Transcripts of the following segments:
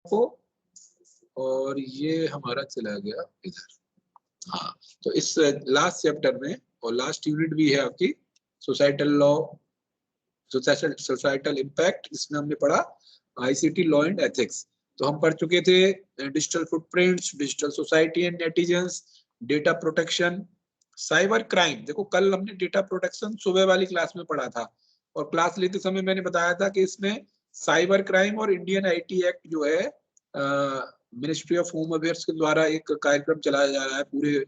को, और ये हमारा चला गया इधर। हाँ, तो इस लास्ट चैप्टर में और लास्ट यूनिट भी है आपकी सोसाइटल लॉ, सोसाइटल इम्पैक्ट, इसमें हमने पढ़ा आईसीटी लॉ एंड एथिक्स। तो हम पढ़ चुके थे digital footprints, digital society and netizens, data protection, cyber crime. देखो कल हमने डेटा प्रोटेक्शन सुबह वाली क्लास में पढ़ा था, और क्लास लेते समय मैंने बताया था कि इसमें साइबर क्राइम और इंडियन आईटी एक्ट जो है मिनिस्ट्री ऑफ होम अफेयर्स के द्वारा एक कार्यक्रम चलाया जा रहा है, पूरे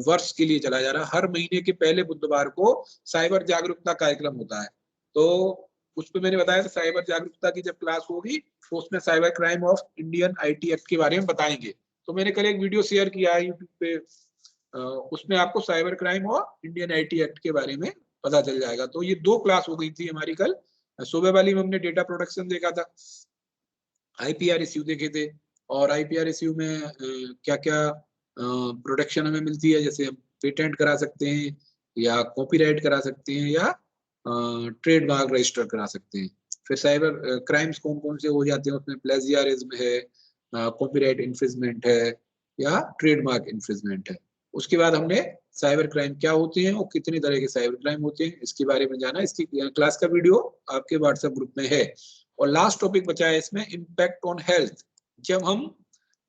वर्ष के लिए चलाया जा रहा है। हर महीने के पहले बुधवार को साइबर जागरूकता कार्यक्रम होता है। तो उस पर मैंने बताया था साइबर जागरूकता की जब क्लास होगी तो उसमें cyber crime of Indian IT act के बारे में बताएंगे। तो मैंने कल एक वीडियो शेयर किया है यूट्यूब पे, उसमें आपको साइबर क्राइम और इंडियन आईटी एक्ट के बारे में पता चल जाएगा। तो ये दो क्लास हो गई थी हमारी कल। सुबह वाली में हमने डेटा प्रोटेक्शन देखा था, आईपीआर इश्यू देखे थे, और आईपीआर इश्यू में क्या क्या प्रोटेक्शन हमें मिलती है, जैसे हम पेटेंट करा सकते हैं, या कॉपीराइट करा सकते हैं, या ट्रेडमार्क रजिस्टर करा सकते हैं। फिर साइबर क्राइम्स कौन कौन से हो जाते हैं, उसमें प्लेजियरिज्म है, कॉपीराइट इन्फ्रिंजमेंट है, या ट्रेडमार्क इन्फ्रिंजमेंट है। उसके बाद हमने साइबर क्राइम क्या होते हैं और कितनी तरह के साइबर क्राइम होते हैं इसके बारे में जाना। इसकी क्लास का वीडियो आपके व्हाट्सएप ग्रुप में है। और लास्ट टॉपिक बचा है इसमें इम्पैक्ट ऑन हेल्थ। जब हम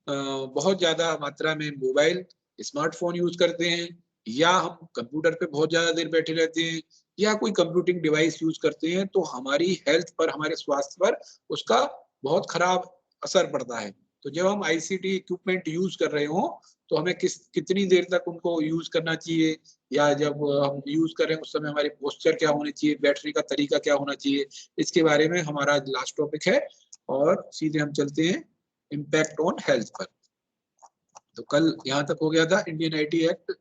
बहुत ज्यादा मात्रा में मोबाइल स्मार्टफोन यूज करते हैं, या हम कंप्यूटर पे बहुत ज्यादा देर बैठे रहते हैं, या कोई कंप्यूटिंग डिवाइस यूज करते हैं, तो हमारी हेल्थ पर, हमारे स्वास्थ्य पर उसका बहुत खराब असर पड़ता है। तो जब हम आईसीटी इक्विपमेंट यूज कर रहे हो तो हमें कितनी देर तक उनको यूज करना चाहिए, या जब हम यूज कर रहे हैं उस समय हमारी पोस्चर क्या होनी चाहिए, बैटरी का तरीका क्या होना चाहिए, इसके बारे में हमारा लास्ट टॉपिक है। और सीधे हम चलते हैं इम्पैक्ट ऑन हेल्थ पर। तो कल यहाँ तक हो गया था। इंडियन आईटी एक्ट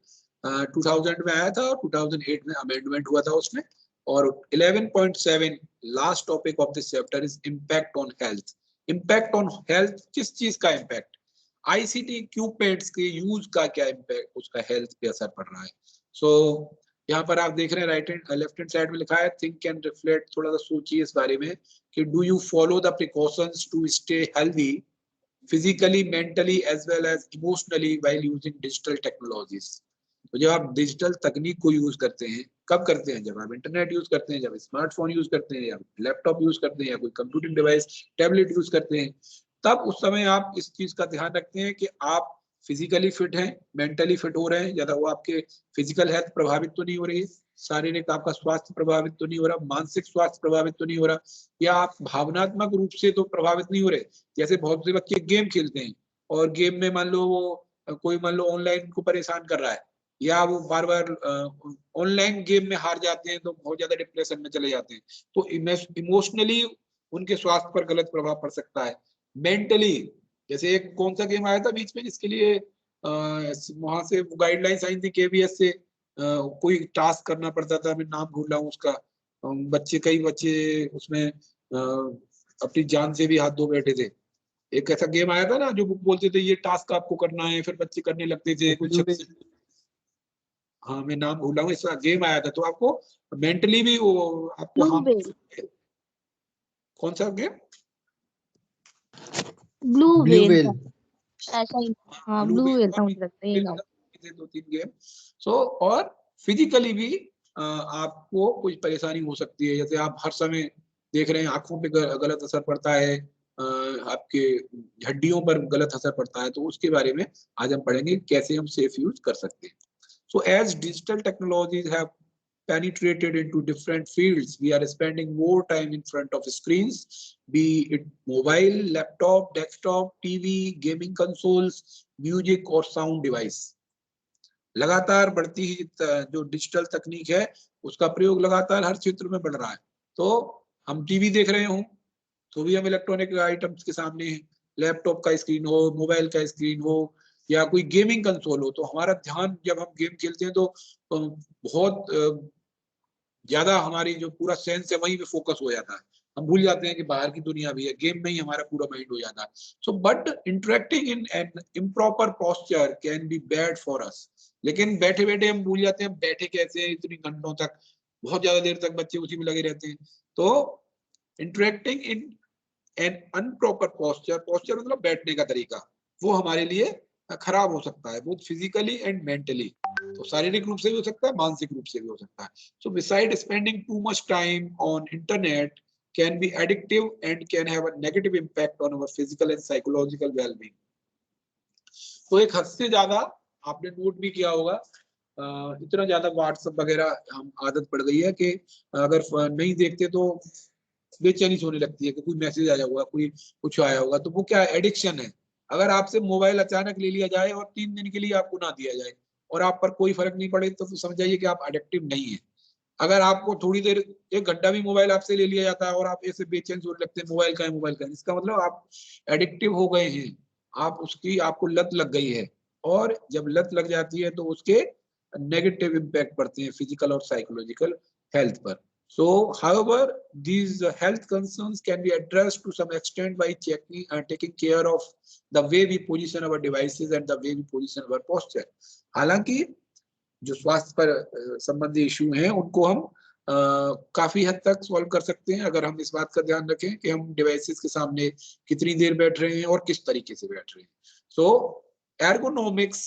2000 में आया था और 2008 में अमेंडमेंट हुआ था उसमें। और 11.7 last topic of this chapter is impact on health. Impact on health, किस चीज का इम्पैक्ट? आईसीटी इक्विपमेंट्स के यूज का क्या इम्पैक्ट उसका हेल्थ पे असर पड़ रहा है। सो यहाँ पर आप देख रहे हैं right hand left hand side में लिखा है थिंक एंड रिफ्लेक्ट। थोड़ा सा सोचिए इस बारे में कि do you follow the precautions to stay healthy physically, mentally as well as emotionally while using digital technologies। तो जब आप डिजिटल तकनीक को यूज करते हैं, कब करते हैं? जब आप इंटरनेट यूज करते हैं, जब स्मार्टफोन यूज करते हैं, या लैपटॉप यूज करते हैं, या कोई कंप्यूटिंग डिवाइस टैबलेट यूज करते हैं, तब उस समय आप इस चीज का ध्यान रखते हैं कि आप फिजिकली फिट हैं, मेंटली फिट हो रहे हैं, ज्यादा वो आपके फिजिकल हेल्थ प्रभावित तो नहीं हो रही है, शारीरिक आपका स्वास्थ्य प्रभावित तो नहीं हो रहा, मानसिक स्वास्थ्य प्रभावित तो नहीं हो रहा, या आप भावनात्मक रूप से तो प्रभावित नहीं हो रहे। जैसे बहुत से बच्चे गेम खेलते हैं और गेम में मान लो वो कोई मान लो ऑनलाइन को परेशान कर रहा है, या वो बार बार ऑनलाइन गेम में हार जाते हैं तो बहुत ज्यादा डिप्रेशन में चले जाते हैं। तो इमोशनली उनके स्वास्थ्य पर गलत प्रभाव पड़ सकता है। मेंटली, जैसे एक कौन सा गेम आया था बीच में जिसके लिए वहां से गाइडलाइंस आई थी केवीएस से, कोई टास्क करना पड़ता था, मैं नाम भूल रहा हूँ उसका। कई बच्चे उसमें अपनी जान से भी हाथ धो बैठे थे। एक ऐसा गेम आया था ना जो बोलते थे ये टास्क आपको करना है, फिर बच्चे करने लगते थे कुछ। हाँ, मैं नाम भूल रहा हूँ, ऐसा गेम आया था। तो आपको मेंटली भी वो आपको ब्लू हम वेल। कौन सा game? Blue blue whale well. ऐसा ही। हाँ, ब्लू ब्लू वेल वेल था, और मुझे लगता है ये नाम। दो तीन गेम। सो और फिजिकली भी आपको कुछ परेशानी हो सकती है, जैसे आप हर समय देख रहे हैं आंखों पे गलत असर पड़ता है, आपके हड्डियों पर गलत असर पड़ता है। तो उसके बारे में आज हम पढ़ेंगे कैसे हम सेफ यूज कर सकते हैं। So as digital technologies have penetrated into different fields, we are spending more time in front of screens, be it mobile, laptop, desktop, TV, gaming consoles, music or sound device। लगातार बढ़ती ही जो digital तकनीक है उसका प्रयोग लगातार हर क्षेत्र में बढ़ रहा है। तो हम टीवी देख रहे हो तो भी हम इलेक्ट्रॉनिक आइटम्स के सामने हैं, लैपटॉप का स्क्रीन हो, मोबाइल का स्क्रीन हो, या कोई गेमिंग कंसोल हो, तो हमारा ध्यान जब हम गेम खेलते हैं तो बहुत ज्यादा हमारी जो पूरा सेंस है वहीं पे फोकस हो जाता है। हम भूल जाते हैं कि बाहर की दुनिया भी है, गेम में ही हमारा पूरा माइंड हो जाता है। So but interacting in N improper posture can be bad for us. लेकिन बैठे बैठे हम भूल जाते हैं बैठे कैसे हैं इतनी घंटों तक, बहुत ज्यादा देर तक बच्चे उसी में लगे रहते हैं। तो interacting in an improper posture, posture मतलब बैठने का तरीका, वो हमारे लिए खराब हो सकता है, बोथ फिजिकली एंड मेंटली। तो शारीरिक रूप से भी हो सकता है, मानसिक रूप से भी हो सकता है। So beside spending too much time on internet can be addictive and can have a negative impact on our physical and psychological well-being. तो एक हद से ज्यादा आपने नोट भी किया होगा, इतना ज्यादा व्हाट्सएप वगैरह हम आदत पड़ गई है कि अगर नहीं देखते तो बेचैनी होने लगती है कि कोई मैसेज आया होगा, कोई कुछ आया होगा, तो वो क्या एडिक्शन है। अगर आपसे मोबाइल अचानक ले लिया जाए और 3 दिन के लिए आपको ना दिया जाए और आप पर कोई फर्क नहीं पड़े, तो समझ जाइए कि आप एडिक्टिव नहीं है। अगर आपको थोड़ी देर 1 घंटा भी मोबाइल आपसे ले लिया जाता है और आप ऐसे बेचैन होने लगते हैं, मोबाइल का है, मोबाइल का है, इसका मतलब आप एडिक्टिव हो गए हैं, आप उसकी आपको लत लग गई है। और जब लत लग जाती है तो उसके नेगेटिव इम्पैक्ट पड़ते हैं फिजिकल और साइकोलॉजिकल हेल्थ पर। So, however, these health concerns can be addressed to some extent by taking care of the way we position our devices and the way we position our posture. हालांकि जो स्वास्थ्य पर संबंधी issue हैं उनको हम काफी हद तक सॉल्व कर सकते हैं अगर हम इस बात का ध्यान रखें कि हम डिवाइसेस के सामने कितनी देर बैठ रहे हैं और किस तरीके से बैठ रहे हैं। सो एर्गोनॉमिक्स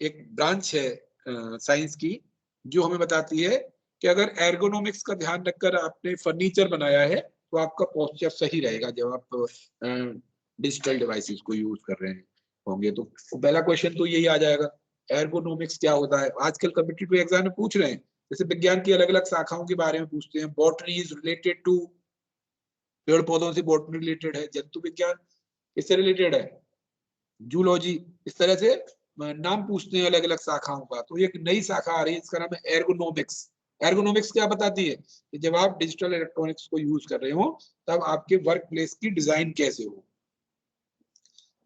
एक ब्रांच है साइंस की जो हमें बताती है कि अगर एर्गोनॉमिक्स का ध्यान रखकर आपने फर्नीचर बनाया है तो आपका पोस्चर सही रहेगा जब आप डिजिटल डिवाइसेस को यूज कर रहे होंगे। तो पहला क्वेश्चन तो यही आ जाएगा, एर्गोनॉमिक्स क्या होता है। आजकल कॉम्पिटिटिव एग्जाम में पूछ रहे हैं, जैसे विज्ञान की अलग अलग शाखाओं के बारे में पूछते हैं। बॉटनी इज रिलेटेड टू, पेड़ पौधों से बॉटनी रिलेटेड है। जंतु विज्ञान इससे रिलेटेड है, जूलॉजी। इस तरह से नाम पूछते हैं अलग अलग शाखाओं का। तो एक नई शाखा आ रही है, इसका नाम है एर्गोनॉमिक्स। एर्गोनॉमिक्स क्या बताती है कि जब आप डिजिटल इलेक्ट्रॉनिक्स को यूज कर रहे हो तब आपके वर्क प्लेस की डिजाइन कैसे हो,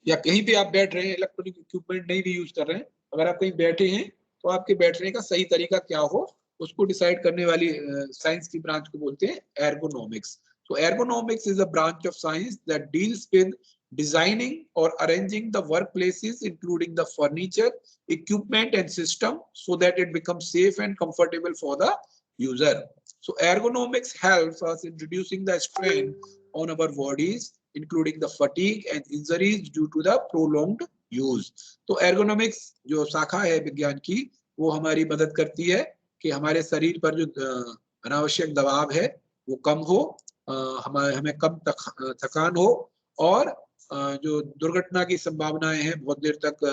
या कहीं पे आप बैठ रहे हैं, इलेक्ट्रॉनिक इक्विपमेंट नहीं भी यूज कर रहे हैं, अगर आप कहीं बैठे हैं तो आपके बैठने का सही तरीका क्या हो, उसको डिसाइड करने वाली साइंस की ब्रांच को बोलते हैं ergonomics. So ergonomics is a branch of science that deals with designing or arranging the workplaces, including the furniture, equipment and system, so that it becomes safe and comfortable for the user. So ergonomics helps us in reducing the strain on our bodies, including the fatigue and injuries due to the prolonged use. तो ergonomics जो शाखा है विज्ञान की, वो हमारी मदद करती है कि हमारे शरीर पर जो अनावश्यक दबाव है वो कम हो, हमें कम थकान हो, और जो दुर्घटना की संभावनाएं हैं बहुत देर तक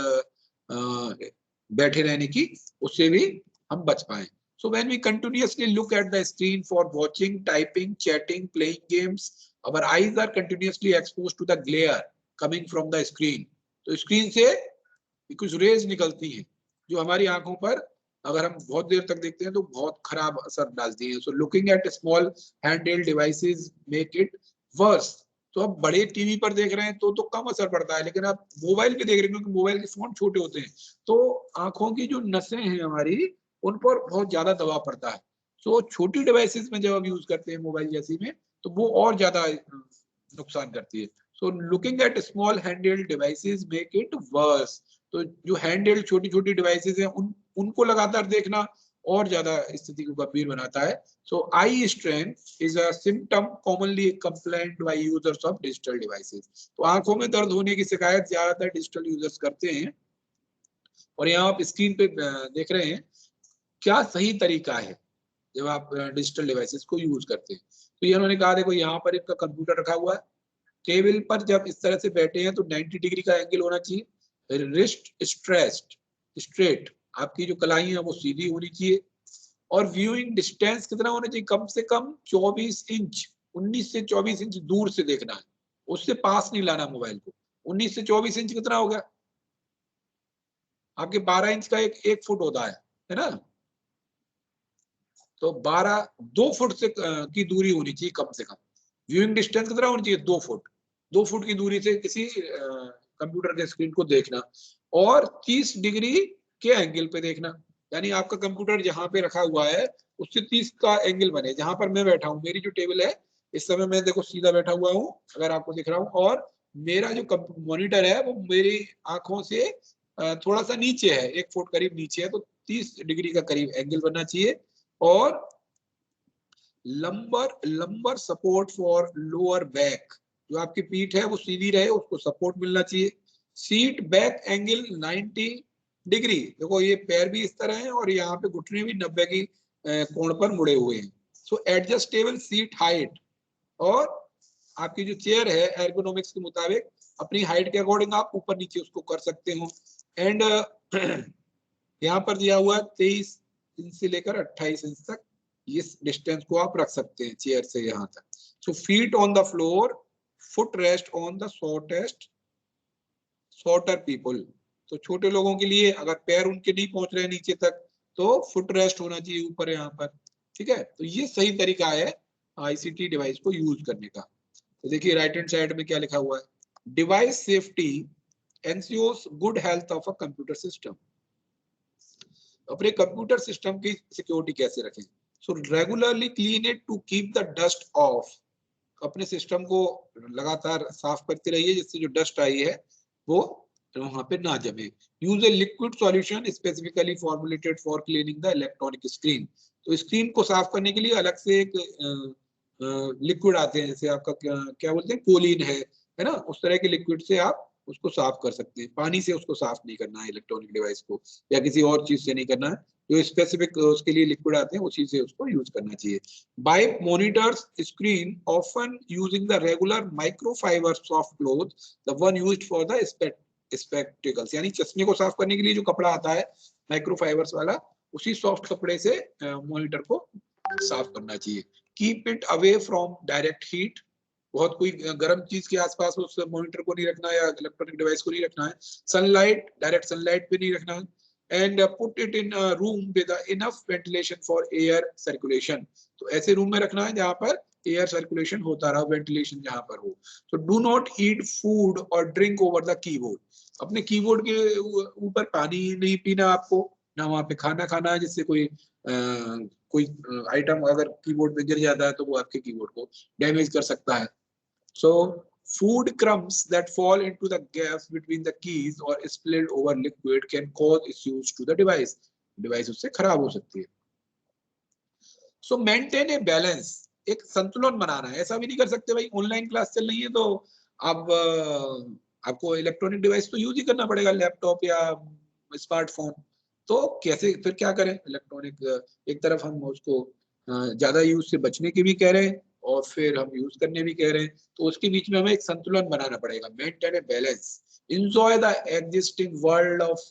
बैठे रहने की, उससे भी हम बच पाए। So when we continuously look at the screen for watching, typing, chatting, playing games, our eyes are continuously exposed to the glare coming from the screen. तो स्क्रीन से कुछ रेज निकलती हैं जो हमारी आंखों पर अगर हम बहुत देर तक देखते हैं तो बहुत खराब असर डालती हैं। So looking at small handheld devices make it worse. तो अब बड़े टीवी पर देख रहे हैं तो कम असर पड़ता है, लेकिन आप मोबाइल पे देख रहे हैं क्योंकि मोबाइल के फोन छोटे होते हैं, तो आंखों की जो नसें हैं हमारी उन पर बहुत ज्यादा दबाव पड़ता है। सो छोटी डिवाइसेस में जब हम यूज करते हैं मोबाइल जैसी में, तो वो और ज्यादा नुकसान करती है। So looking at small handheld devices make it worse. तो जो हैंडहेल्ड छोटी छोटी डिवाइसेस हैं उनको लगातार देखना और ज्यादा स्थिति को गंभीर बनाता है। So eye strain is a symptom commonly complaint by users of digital devices. तो आंखों में दर्द होने की शिकायत ज्यादातर डिजिटल यूजर्स करते हैं। और यहाँ आप स्क्रीन पे देख रहे हैं क्या सही तरीका है जब आप डिजिटल डिवाइसेस को यूज करते हैं। तो ये उन्होंने कहा देखो यहाँ पर इनका कंप्यूटर रखा हुआ है, टेबल पर जब इस तरह से बैठे हैं तो 90 डिग्री का एंगल होना चाहिए, रिस्ट स्ट्रेट, आपकी जो कलाई है वो सीधी होनी चाहिए, और व्यूइंग डिस्टेंस कितना होना चाहिए, कम से कम 24 इंच, 19 से 24 इंच दूर से देखना है, उससे पास नहीं लाना मोबाइल को। 19 से 24 इंच कितना हो गया आपके 12 इंच का एक फुट होता है ना। तो 2 फुट से की दूरी होनी चाहिए कम से कम। व्यूइंग डिस्टेंस कितना होनी चाहिए, 2 फुट। 2 फुट की दूरी से किसी कंप्यूटर के स्क्रीन को देखना, और 30 डिग्री के एंगल पे देखना, यानी आपका कंप्यूटर जहां पे रखा हुआ है उससे 30 का एंगल बने। जहां पर मैं बैठा हूँ, मेरी जो टेबल है इस समय मैं देखो सीधा बैठा हुआ हूँ अगर आपको दिख रहा हूँ, और मेरा जो मॉनिटर है वो मेरी आंखों से थोड़ा सा नीचे है, 1 फुट करीब नीचे है, तो 30 डिग्री का करीब एंगल बनना चाहिए। और lumbar support for lower back, जो आपकी पीठ है वो सीधी रहे, उसको सपोर्ट मिलना चाहिए। सीट बैक एंगल 90 डिग्री, देखो ये पैर भी इस तरह है और यहाँ पे घुटने भी 90 की कोण पर मुड़े हुए हैं। सो एडजस्टेबल सीट हाइट, और आपकी जो चेयर है एर्गोनॉमिक्स के मुताबिक अपनी हाइट के अकॉर्डिंग आप ऊपर नीचे उसको कर सकते हो। एंड यहाँ पर दिया हुआ 23 इंच से लेकर 28 इंच तक इस डिस्टेंस को आप रख सकते हैं चेयर से यहाँ तक। So feet on the floor, foot rest on the shorter people, तो छोटे लोगों के लिए अगर पैर उनके नहीं पहुंच रहे नीचे तक तो फुट रेस्ट होना चाहिए ऊपर यहाँ पर। ठीक है, तो ये सही तरीका है आईसीटी डिवाइस को यूज करने का। तो देखिए राइट हैंड साइड में क्या लिखा हुआ है, device safety ensures good health of a computer system. अपने कंप्यूटर सिस्टम की सिक्योरिटी कैसे रखें? So regularly clean it to keep the dust off, अपने सिस्टम को लगातार साफ करते रहिए जिससे जो डस्ट आई है वो वहां पे ना जमे। Use a liquid solution specifically formulated for cleaning the electronic screen, तो स्क्रीन को साफ करने के लिए अलग से एक लिक्विड आते हैं, जैसे आपका क्या बोलते हैं, कोलिन है ना, उस तरह के लिक्विड से आप उसको साफ कर सकते हैं। पानी से उसको साफ नहीं करना है इलेक्ट्रॉनिक डिवाइस को, या किसी और चीज से नहीं करना है, जो स्पेसिफिक उसके लिए लिक्विड आते हैं उसी से उसको यूज करना चाहिए। By monitors screen often using the regular microfiber soft cloth, the one used for the spectacles, यानी चश्मे को साफ करने के लिए जो कपड़ा आता है माइक्रोफाइबर्स वाला, उसी सॉफ्ट कपड़े से मॉनिटर को साफ करना चाहिए। Keep it away from direct heat, बहुत कोई गर्म चीज के आसपास उस मॉनिटर को नहीं रखना या इलेक्ट्रॉनिक डिवाइस को नहीं रखना है। सनलाइट, डायरेक्ट सनलाइट पे नहीं रखना है। And put it in room with enough ventilation for air circulation, तो ऐसे रूम में रखना है जहां पर एयर सर्कुलेशन होता रहा, वेंटिलेशन जहां पर हो। तो डू नॉट ईट फूड और ड्रिंक ओवर द कीबोर्ड, अपने कीबोर्ड के ऊपर पानी नहीं पीना आपको, ना वहां पे खाना खाना है जिससे कोई आइटम अगर कीबोर्ड पे गिर जाता है तो वो आपके कीबोर्ड को डैमेज कर सकता है। So food crumbs that fall into the gaps between the keys or spilled over liquid can cause issues to the device. Device उससे खराब हो सकती है। So maintain a balance, एक संतुलन बनाना है। ऐसा भी नहीं कर सकते भाई ऑनलाइन क्लास चल रही है तो अब आपको इलेक्ट्रॉनिक डिवाइस तो यूज ही करना पड़ेगा, लैपटॉप या स्मार्टफोन, तो कैसे फिर क्या करें? इलेक्ट्रॉनिक एक तरफ हम उसको ज्यादा यूज से बचने की भी कह रहे हैं और फिर हम यूज करने भी कह रहे हैं, तो उसके बीच में हमें एक संतुलन बनाना पड़ेगा। Maintain a balance, enjoy the existing world of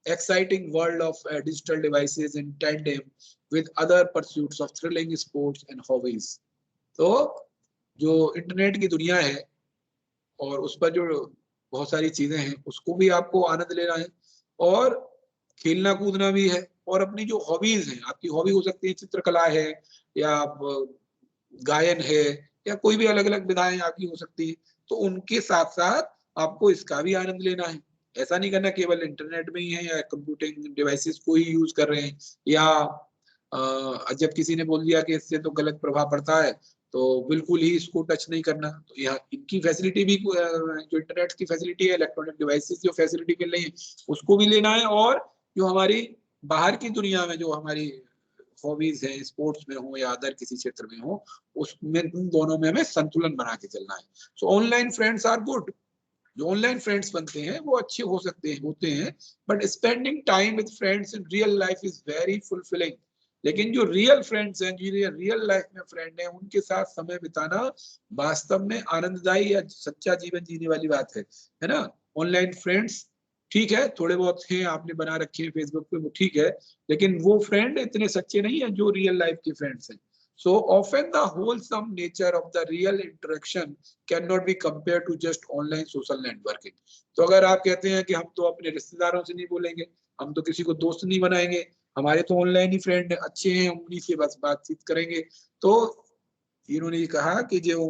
exciting world of digital devices in tandem with other pursuits of thrilling sports and hobbies। तो जो इंटरनेट की दुनिया है और उस पर जो बहुत सारी चीजें हैं उसको भी आपको आनंद लेना है, और खेलना कूदना भी है, और अपनी जो हॉबीज हैं, आपकी हॉबी हो सकती है चित्रकला है या गायन है या कोई भी अलग अलग विधाएं आपकी हो सकती है, तो उनके साथ साथ आपको इसका भी आनंद लेना है। ऐसा नहीं करना केवल इंटरनेट में ही है या कंप्यूटिंग डिवाइसेस को ही यूज कर रहे हैं, या जब किसी ने बोल दिया कि इससे तो गलत प्रभाव पड़ता है तो बिल्कुल ही इसको टच नहीं करना। तो यहाँ इनकी फैसिलिटी भी जो इंटरनेट की फैसिलिटी है, इलेक्ट्रॉनिक डिवाइसेस जो फैसिलिटी मिल रही है उसको भी लेना है, और जो हमारी बाहर की दुनिया में जो हमारी हॉबीज हैं, स्पोर्ट्स में हो या अदर किसी क्षेत्र में हो, उसमें उन दोनों में हमें संतुलन बना के चलना है। So online friends are good, जो ऑनलाइन फ्रेंड्स बनते हैं वो अच्छे हो सकते हैं होते हैं, but spending time with friends in real life is very fulfilling. लेकिन जो रियल फ्रेंड्स हैं, जो रियल लाइफ में फ्रेंड हैं, उनके साथ समय बिताना वास्तव में आनंददायी या सच्चा जीवन जीने वाली बात है ना। ऑनलाइन फ्रेंड्स ठीक है, थोड़े बहुत हैं आपने बना रखे हैं फेसबुक पे, वो ठीक है, लेकिन वो फ्रेंड इतने सच्चे नहीं है जो रियल लाइफ के फ्रेंड्स हैं। So often the wholesome nature of the real interaction cannot be compared to just online social networking। तो अगर आप कहते हैं कि हम तो अपने रिश्तेदारों से नहीं बोलेंगे, हम तो किसी को दोस्त नहीं बनाएंगे, हमारे तो ऑनलाइन ही फ्रेंड अच्छे हैं, उन्हीं से बस बातचीत करेंगे, तो इन्होंने ये कहा कि जो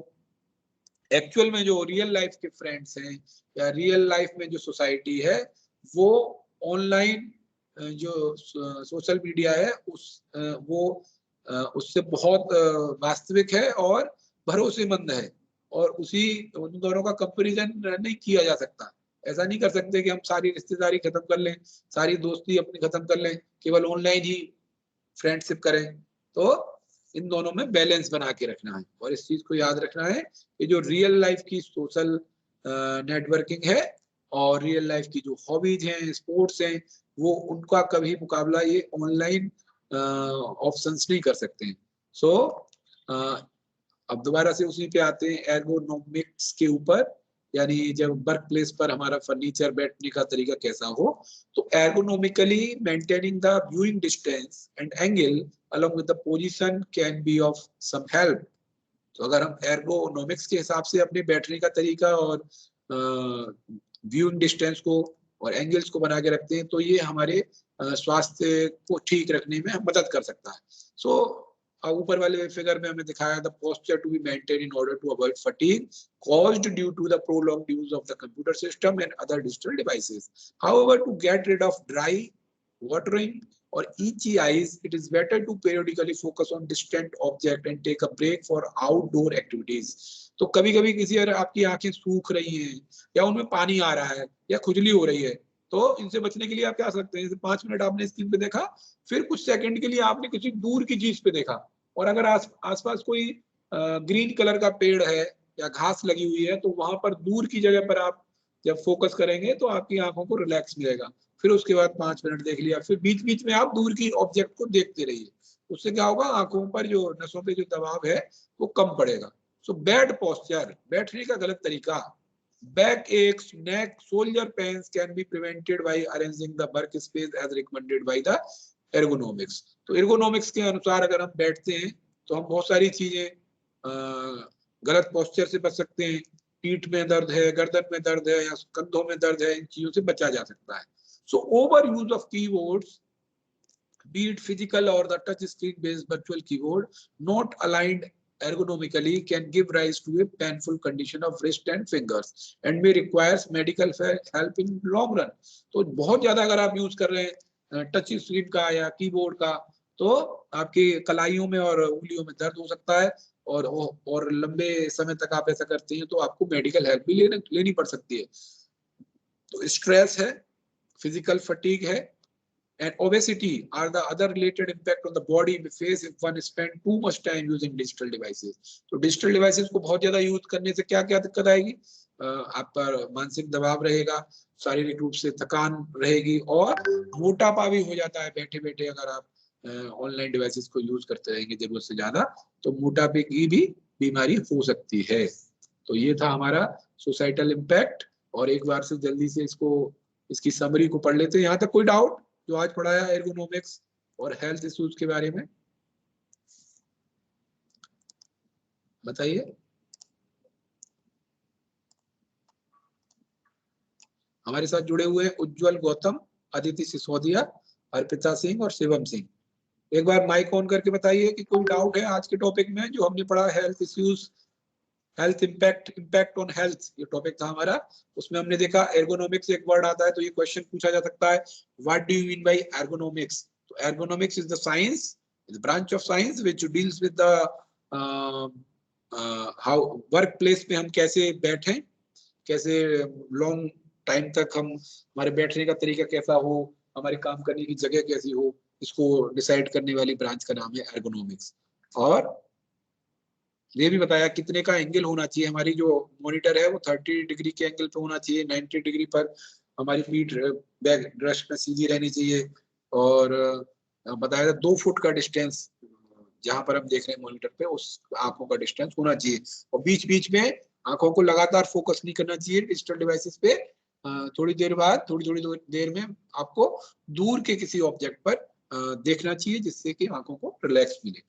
एक्चुअल में जो रियल लाइफ के फ्रेंड्स हैं या रियल लाइफ में जो सोसाइटी है वो ऑनलाइन जो सोशल मीडिया है वो उससे बहुत वास्तविक है और भरोसेमंद है, और उसी उन दोनों का कंपैरिजन नहीं किया जा सकता। ऐसा नहीं कर सकते कि हम सारी रिश्तेदारी खत्म कर लें, सारी दोस्ती अपनी खत्म कर लें, केवल ऑनलाइन ही फ्रेंडशिप करें। तो इन दोनों में बैलेंस बना के रखना है। और इस चीज को याद रखना है कि जो रियल लाइफ की सोशल नेटवर्किंग है और रियल लाइफ की जो हॉबीज हैं, स्पोर्ट्स हैं, वो उनका कभी मुकाबला ये ऑनलाइन ऑप्शंस नहीं कर सकते हैं। सो अब दोबारा से उसी पे आते हैं, एर्गोनॉमिक्स के ऊपर, यानी जब वर्क प्लेस पर हमारा फर्नीचर बैठने का तरीका कैसा हो। तो ergonomically maintaining the viewing distance and angle along with the position can be of some help। तो अगर हम एर्गोनॉमिक्स के हिसाब से अपने बैठने का तरीका और व्यूइंग डिस्टेंस को और एंगल्स को बना के रखते हैं तो ये हमारे स्वास्थ्य को ठीक रखने में मदद कर सकता है। सो ऊपर वाले फिगर में हमें दिखाया the posture to be maintain in order to avoid fatigue caused due to the prolonged use of the computer system and other digital devices। However, to get rid of dry, watering or itchy eyes, it is better to periodically focus on distant object and take a break for outdoor activities। तो कभी-कभी किसी अगर आपकी आंखें सूख रही हैं या उनमें पानी आ रहा है या खुजली हो रही है, तो इनसे बचने के लिए आप क्या कर सकते हैं, जैसे 5 मिनट आपने स्क्रीन पे देखा, फिर कुछ सेकंड के लिए आपने किसी दूर की चीज पे देखा, और अगर आसपास कोई ग्रीन कलर का पेड़ है या घास लगी हुई है, तो वहां पर दूर की जगह पर आप जब फोकस करेंगे तो आपकी आंखों को रिलैक्स मिलेगा। फिर उसके बाद 5 मिनट देख लिया, फिर बीच बीच में आप दूर की ऑब्जेक्ट को देखते रहिए। उससे क्या होगा, आंखों पर जो नसों पे जो दबाव है वो कम पड़ेगा। सो बैड पोस्चर, बैठने का गलत तरीका, back aches, neck, shoulder pains can be prevented by arranging the work space as recommended by the ergonomics. तो एर्गोनॉमिक्स के अनुसार अगर हम बैठते हैं तो हम बहुत सारी चीजें गलत पोस्चर से बच सकते हैं। पीठ में दर्द है, गर्दन में दर्द है या कंधों में दर्द है, इन चीजों से बचा जा सकता है। So over use of keyboards, be it physical or the touch screen based virtual keyboard not aligned ergonomically, can give rise to a painful condition of wrist and fingers and may requires medical help in long run। तो बहुत ज्यादा अगर आप use कर रहे हैं touch screen का या कीबोर्ड का, तो आपकी कलाइयों में और उंगलियों में दर्द हो सकता है, और लंबे समय तक आप ऐसा करते हैं तो आपको मेडिकल हेल्प भी लेनी पड़ सकती है। तो स्ट्रेस है, फिजिकल फटीग है, and obesity are the other related impact on the body we face if one spend too much time using digital devices। तो डिजिटल डिवाइसेस को बहुत ज्यादा यूज करने से क्या क्या दिक्कत आएगी, आप पर मानसिक दबाव रहेगा, शारीरिक रूप से थकान रहेगी, और मोटापा भी हो जाता है बैठे बैठे। अगर आप ऑनलाइन डिवाइसेस को यूज करते रहेंगे जरूरत से ज्यादा, तो मोटापे की भी बीमारी हो सकती है। तो ये था हमारा सोसाइटल इम्पैक्ट, और एक बार से जल्दी से इसकी समरी को पढ़ लेते हैं। यहाँ तक कोई डाउट जो आज पढ़ाया एर्गोनॉमिक्स और हेल्थ इश्यूज के बारे में, बताइए। हमारे साथ जुड़े हुए हैं उज्जवल गौतम, अदिति सिसोदिया, अर्पिता सिंह और शिवम सिंह। एक बार माइक ऑन करके बताइए कि कोई डाउट है आज के टॉपिक में जो हमने पढ़ा, health issues, health impact on health, ये टॉपिक था हमारा। उसमें हमने देखा एर्गोनॉमिक्स एक वर्ड आता है तो ये क्वेश्चन पूछा जा सकता है, what do you mean by ergonomics. तो ergonomics is the science, the branch of science which deals with the how workplace में हम कैसे बैठें, कैसे लॉन्ग टाइम तक हम, हमारे बैठने का तरीका कैसा हो, हमारे काम करने की जगह कैसी हो, इसको डिसाइड करने वाली ब्रांच का नाम है एर्गोनॉमिक्स। और ये भी बताया कितने का एंगल होना चाहिए, हमारी जो मॉनिटर है वो 30 डिग्री के एंगल पे होना चाहिए, 90 डिग्री पर हमारी पीठ बैक ब्रश में सीधी रहनी चाहिए, और बताया था 2 फुट का डिस्टेंस जहां पर हम देख रहे हैं मॉनिटर पे, उस आंखों का डिस्टेंस होना चाहिए, और बीच बीच में आंखों को लगातार फोकस नहीं करना चाहिए डिजिटल डिवाइसेस पे। थोड़ी देर बाद, थोड़ी देर में आपको दूर के किसी ऑब्जेक्ट पर देखना चाहिए, जिससे कि आंखों को रिलैक्स मिले।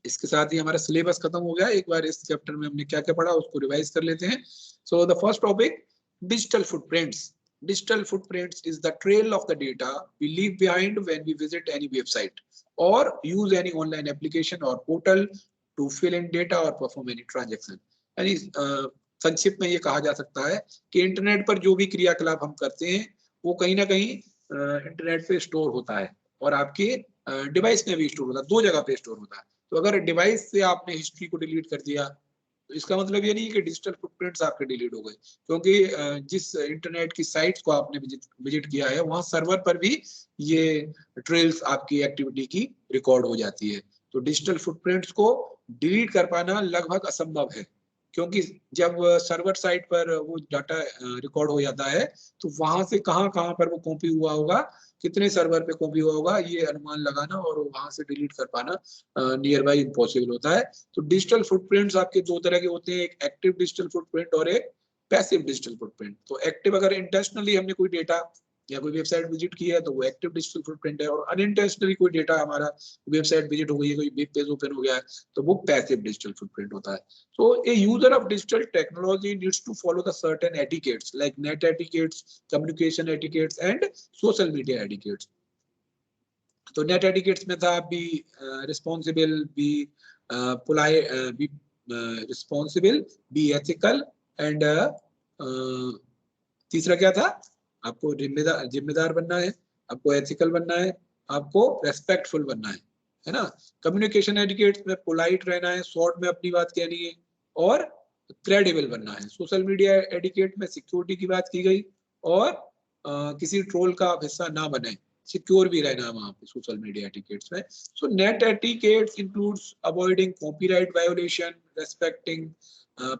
इसके साथ ही हमारा सिलेबस खत्म हो गया। एक बार इस चैप्टर में हमने क्या क्या पढ़ा उसको रिवाइज कर लेते हैं। So the first topic, digital footprints. Digital footprints is the trail of the data we leave behind when we visit any website or use any online application or portal to fill in data or perform any transaction। यानी संक्षिप्त में ये कहा जा सकता है कि internet पर जो भी क्रियाकलाप हम करते हैं वो कहीं ना कहीं इंटरनेट पे स्टोर होता है, और आपके डिवाइस में भी स्टोर होता है, 2 जगह पे स्टोर होता है। तो अगर डिवाइस से आपने हिस्ट्री को डिलीट कर दिया तो इसका मतलब ये नहीं कि डिजिटल फुटप्रिंट्स आपके डिलीट हो गए, क्योंकि जिस इंटरनेट की साइट्स को आपने विजिट किया है वहां सर्वर पर भी ये ट्रेल्स आपकी एक्टिविटी की रिकॉर्ड हो जाती है। तो डिजिटल फुटप्रिंट्स को डिलीट कर पाना लगभग असंभव है, क्योंकि जब सर्वर साइड पर वो डाटा रिकॉर्ड हो जाता है तो वहां से कहाँ कहाँ पर वो कॉपी हुआ होगा, कितने सर्वर पे कॉपी हुआ होगा, ये अनुमान लगाना और वहां से डिलीट कर पाना नियर बाई इम्पॉसिबल होता है। तो डिजिटल फुटप्रिंट्स आपके दो तरह के होते हैं, एक एक्टिव डिजिटल फुटप्रिंट और एक पैसिव डिजिटल फुटप्रिंट। तो एक्टिव, अगर इंटेंशनली हमने कोई डेटा या कोई वेबसाइट विजिट की है तो वो एक्टिव डिजिटल फुटप्रिंट है, और अनइंटेंशनली कोई डेटा हमारा वेबसाइट विजिट हो गई है, कोई वेब पेज ओपन हो गया है, तो वो पैसिव डिजिटल फुटप्रिंट होता है। So a user of digital technology needs to follow the certain etiquettes like net etiquettes, communication etiquettes, and social media etiquettes. तो net etiquettes में था be responsible, be polite, be responsible, be ethical, and तीसरा क्या था, आपको जिम्मेदार बनना है, आपको एथिकल बनना है, आपको रेस्पेक्टफुल बनना है ना। कम्युनिकेशन एटिकेट्स में पोलाइट रहना है, शॉर्ट में अपनी बात कहनी है, और क्रेडिबल बनना है। सोशल मीडिया एटिकेट में सिक्योरिटी की बात की गई, और किसी ट्रोल का हिस्सा ना बने, सिक्योर भी रहना है वहां पे सोशल मीडिया एटिकेट्स में। So net etiquettes includes avoiding copyright violation, respecting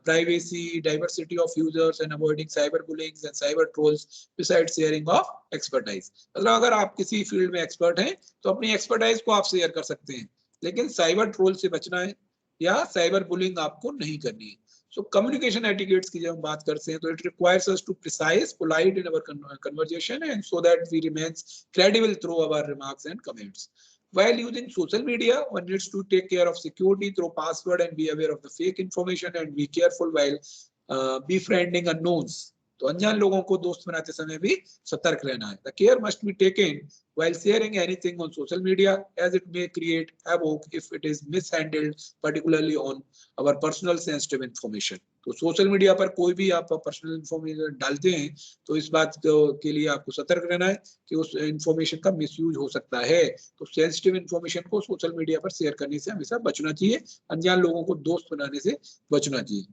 privacy, diversity of users, and avoiding cyberbullying and cyber trolls, besides sharing of expertise. मतलब अगर आप किसी फील्ड में एक्सपर्ट हैं तो अपनी एक्सपर्टाइज को आप शेयर कर सकते हैं, लेकिन साइबर ट्रोल से बचना है या साइबर बुलिंग आपको नहीं करनी है। सो कम्युनिकेशन एटिकेट्स की जब हम बात करते हैं तो it requires us to precise, polite in our conversation and so that we remains credible through our remarks and comments. While using social media, one needs to take care of security through password and be aware of the fake information and be careful while befriending unknowns. तो अनजान लोगों को दोस्त बनाते समय भी सतर्क रहना है। The care must be taken while sharing anything on social media, as it may create havoc if it is mishandled, particularly on our personal sensitive information. तो सोशल मीडिया पर कोई भी आप पर्सनल इंफॉर्मेशन डालते हैं तो इस बात के लिए आपको सतर्क रहना है कि उस इंफॉर्मेशन का मिसयूज हो सकता है। तो सेंसिटिव इंफॉर्मेशन को सोशल मीडिया पर शेयर करने से हमेशा बचना चाहिए, अनजान लोगों को दोस्त बनाने से बचना चाहिए।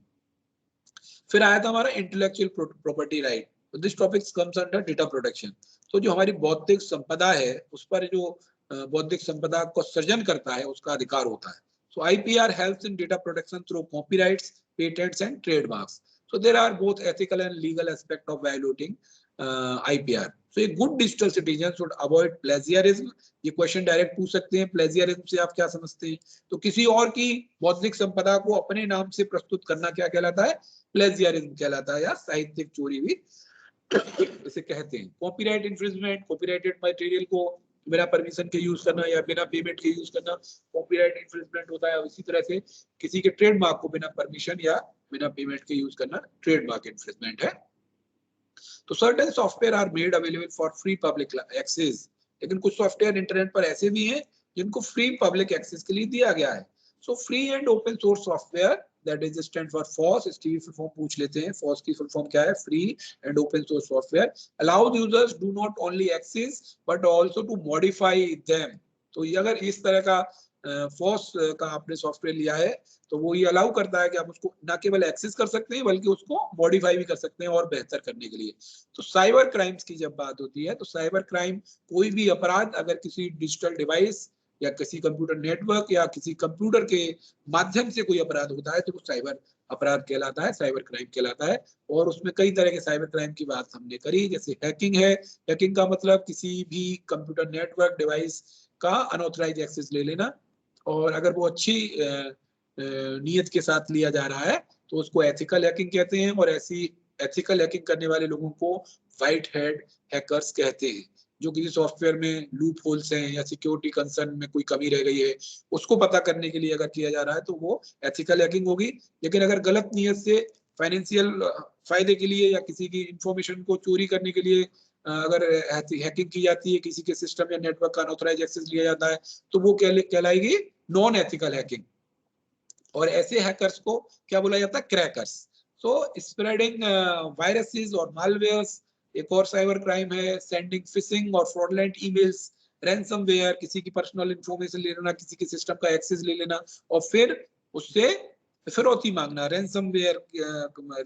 फिर आया था हमारा intellectual property right. This topic comes under data protection. तो जो हमारी बौद्धिक संपदा है उस पर जो बौद्धिक संपदा को सृजन करता है उसका अधिकार होता है। So IPR helps in data protection through copyrights, patents, and trademarks. So there are both ethical and legal aspect of violating IPR. So a good digital citizen should avoid plagiarism. ये क्वेश्चन डायरेक्ट पूछ सकते हैं, plagiarism से आप क्या समझते हैं? तो किसी और की बौद्धिक संपदा को अपने नाम से प्रस्तुत करना क्या कहलाता है? प्लेजियरिज्म कहलाता है, या साहित्यिक चोरी भी इसे कहते हैं। कॉपीराइट इन्फ्रिंजमेंट, कॉपीराइटेड मटेरियल को बिना परमिशन के यूज करना या बिना पेमेंट के यूज करना कॉपीराइट इन्फ्रिंजमेंट होता है। इसी तरह से किसी के ट्रेडमार्क को बिना परमिशन या बिना पेमेंट के यूज करना ट्रेडमार्क इन्फ्रिंजमेंट है। तो certain software are made available for free public access, लेकिन कुछ सॉफ्टवेयर इंटरनेट पर ऐसे भी हैं जिनको फ्री पब्लिक एक्सेस के लिए दिया गया है। So free and open source software, that is stand for FOSS। इसकी भी फुल फॉर्म पूछ लेते हैं। FOSS की फुल फॉर्म क्या है? Free and open source software allowed users do not only access but also to modify them. तो ये अगर इस तरह का FOSS का आपने सॉफ्टवेयर लिया है तो वो ये अलाउ करता है कि आप उसको ना केवल एक्सेस कर सकते हैं बल्कि उसको मॉडिफाई भी कर सकते हैं और बेहतर करने के लिए। तो साइबर क्राइम्स की जब बात होती है तो साइबर क्राइम कोई भी अपराध अगर किसी डिजिटल डिवाइस या किसी कंप्यूटर नेटवर्क या किसी कंप्यूटर के माध्यम से कोई अपराध होता है तो वो साइबर अपराध कहलाता है, साइबर क्राइम कहलाता है। और उसमें कई तरह के साइबर क्राइम की बात हमने करी, जैसे हैकिंग है। हैकिंग का मतलब किसी भी कंप्यूटर नेटवर्क डिवाइस का अनऑथराइज एक्सेस ले लेना, और अगर वो अच्छी नियत के साथ लिया जा रहा है तो उसको एथिकल हैकिंग कहते हैं। और ऐसी एथिकल हैकिंग करने वाले लोगों को व्हाइट हैट हैकर्स कहते हैं। जो किसी सॉफ्टवेयर में लूप होल्स हैं या सिक्योरिटी कंसर्न में कोई कमी रह गई है उसको पता करने के लिए अगर किया जा रहा है तो वो एथिकल हैकिंग होगी। लेकिन अगर गलत नियत से फाइनेंशियल फायदे के लिए या किसी की इंफॉर्मेशन को चोरी करने के लिए अगर हैकिंग की जाती है, किसी के सिस्टम या नेटवर्क का अनऑथराइज एक्सेस लिया जाता है तो वो कहलाएगी नॉन एथिकल हैकिंग। और ऐसे हैकर्स को क्या बोला जाता है? क्रैकर्स। सो स्प्रेडिंग वायरसेस और मालवेयर्स एक और साइबर क्राइम है। सेंडिंग फिशिंग और फ्रॉडलेंट ईमेल्स, रैंसमवेयर, किसी की पर्सनल इंफॉर्मेशन ले लेना, किसी के सिस्टम का एक्सेस ले लेना और फिर उससे फिरौती मांगना, रैंसमवेयर,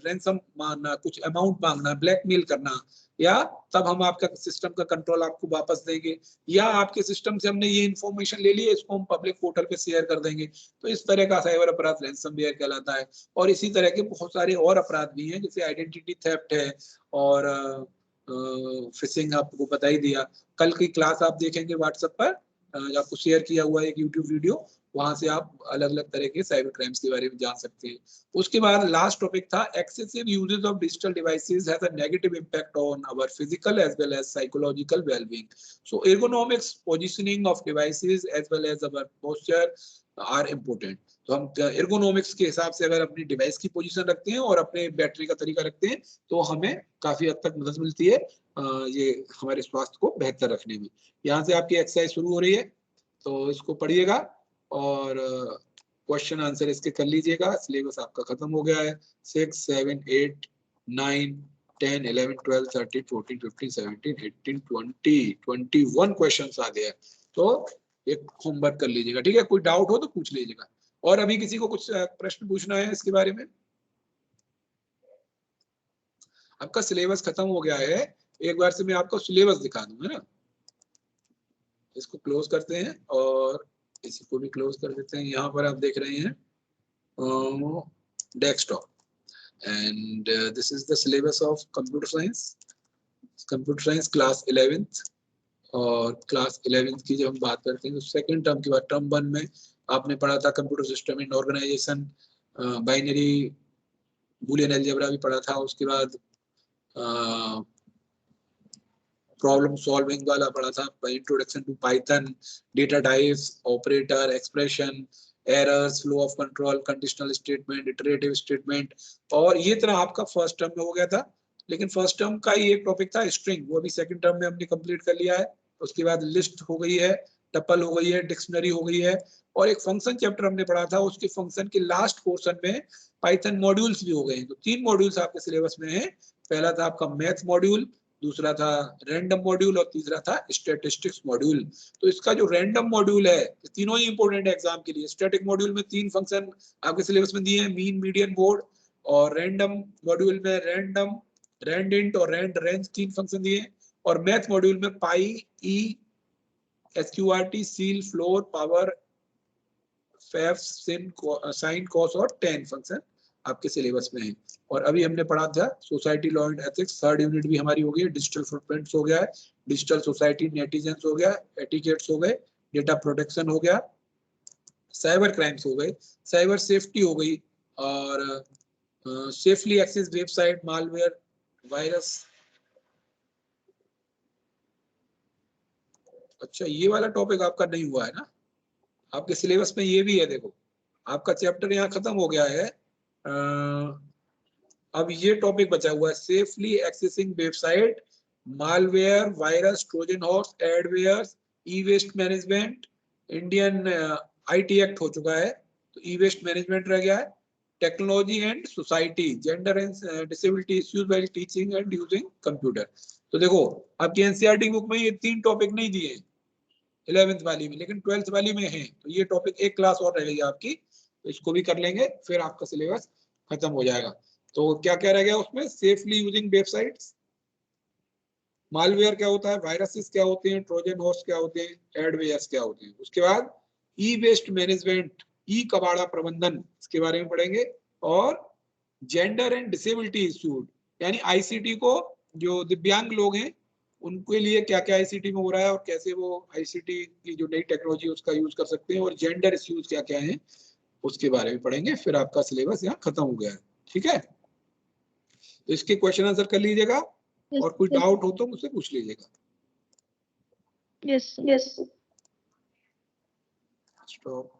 रैंसम मांगना, कुछ अमाउंट मांगना, ब्लैकमेल करना, या तब हम आपका सिस्टम का कंट्रोल आपको वापस देंगे, या आपके सिस्टम से हमने ये इन्फॉर्मेशन ले ली है, इसको हम पब्लिक पोर्टल पे शेयर कर देंगे। तो इस तरह का साइबर अपराध रैंसमवेयर कहलाता है। और इसी तरह के बहुत सारे और अपराध भी हैं, जैसे आइडेंटिटी थेफ्ट है, और फिशिंग आपको बता ही दिया। कल की क्लास आप देखेंगे व्हाट्सएप पर, आपको शेयर किया हुआ एक यूट्यूब वीडियो, वहां से आप अलग अलग तरह के साइबर क्राइम्स के बारे में जान सकते हैं। उसके बाद लास्ट टॉपिक था excessive usages of digital devices has a negative impact on our physical as well as psychological wellbeing. So ergonomics, positioning of devices as well as our posture are important. तो हम ergonomics के हिसाब से अगर अपनी device की position रखते हैं और अपने बैटरी का तरीका रखते हैं तो हमें काफी हद तक मदद मिलती है ये हमारे स्वास्थ्य को बेहतर रखने में। यहाँ से आपकी एक्सरसाइज शुरू हो रही है, तो इसको पढ़िएगा और क्वेश्चन आंसर इसके कर लीजिएगा। सिलेबस आपका खत्म हो गया है। 6, 7, 8, 9, 10, 11, 12, 13, 14, 15, 17, 18, 20, 21 क्वेश्चंस आ गया है। तो एक होमवर्क कर लीजिएगा, ठीक है? कोई डाउट हो तो पूछ लीजिएगा। और अभी किसी को कुछ प्रश्न पूछना है इसके बारे में? आपका सिलेबस खत्म हो गया है। एक बार से मैं आपको सिलेबस दिखा दूं, है ना? इसको क्लोज करते हैं और इसी को भी क्लोज कर देते हैं। यहाँ पर आप देख रहे हैं desktop, and this is the syllabus of computer science class 11th। और क्लास 11th की जब हम बात करते हैं तो सेकंड टर्म के बाद टर्म 1 में आपने पढ़ा था computer system and organization, binary boolean algebra भी पढ़ा था। उसके बाद प्रॉब्लम सॉल्विंग वाला पढ़ा था, introduction to Python, data types, operator, expression, errors, flow of control, conditional statement, iterative statement. और ये तरह आपका फर्स्ट टर्म में हो गया था। लेकिन फर्स्ट टर्म का ही एक टॉपिक था स्ट्रिंग, वो भी सेकंड टर्म में हमने कंप्लीट कर लिया है। उसके बाद लिस्ट हो गई है, टपल हो गई है, डिक्शनरी हो गई है, और एक फंक्शन चैप्टर हमने पढ़ा था। उसके फंक्शन के लास्ट पोर्शन में पाइथन मॉड्यूल्स भी हो गए हैं। तो 3 मॉड्यूल्स आपके सिलेबस में है। पहला था आपका मैथ मॉड्यूल, दूसरा था रैंडम मॉड्यूल, और तीसरा था स्टैटिस्टिक्स मॉड्यूल। तो इसका जो रैंडम मॉड्यूल है, तीनों ही इंपॉर्टेंट है एग्जाम के लिए। स्टैटिक मॉड्यूल में 3 फंक्शन आपके सिलेबस में दिए हैं, मीन, मीडियन, मोड। और रैंडम मॉड्यूल में रैंडम, रैंडिंट और रैंड रेंज 3 फंक्शन दिए हैं। और मैथ मॉड्यूल में pi, e, SQRT, ceil, floor, power, फैफ, सिन, साइन, कॉस और टेन फंक्शन आपके सिलेबस में है। और अभी हमने पढ़ा था society, law and ethics, 3rd unit भी हमारी हो गई है। डिजिटल फुटप्रिंट्स हो गया है, डिजिटल सोसाइटी, नेटिजन्स हो गया, एटिकेट्स हो गए, डेटा प्रोटेक्शन हो गया, साइबर क्राइम्स हो गए, साइबर सेफ्टी हो गई, और safely access website, malware, virus. अच्छा, ये वाला टॉपिक आपका नहीं हुआ है ना? आपके सिलेबस में ये भी है। देखो, आपका चैप्टर यहाँ खत्म हो गया है। अब ये टॉपिक बचा हुआ है, safely accessing website, malware, virus, Trojan horse, adware, e waste management. Indian IT act हो चुका है, तो ई वेस्ट मैनेजमेंट रह गया है। Technology and society, gender and disability issues while teaching and using computer. तो देखो, आपकी एनसीईआरटी बुक में ये 3 टॉपिक नहीं दिए 11th वाली में, लेकिन 12th वाली में है। तो ये टॉपिक एक क्लास और रहेगी आपकी, तो इसको भी कर लेंगे, फिर आपका सिलेबस खत्म हो जाएगा। तो क्या क्या रह गया उसमें? सेफली यूजिंग वेबसाइट्स, मालवेयर क्या होता है, वायरसेस क्या होते हैं, ट्रोजन हॉर्स क्या होते हैं, एडवेयर्स क्या होते हैं। उसके बाद ई वेस्ट मैनेजमेंट, ई कबाड़ा प्रबंधन, इसके बारे में पढ़ेंगे। और जेंडर एंड डिसेबिलिटी इश्यूज, यानी आईसीटी को, जो दिव्यांग लोग हैं उनके लिए क्या क्या आईसीटी में हो रहा है और कैसे वो आईसीटी की जो नई टेक्नोलॉजी है उसका यूज कर सकते हैं, और जेंडर इश्यूज क्या क्या हैं उसके बारे में पढ़ेंगे। फिर आपका सिलेबस यहाँ खत्म हो गया है, ठीक है? तो इसके क्वेश्चन आंसर कर लीजिएगा, और कोई डाउट हो तो मुझसे पूछ लीजिएगा। यस। स्टॉप।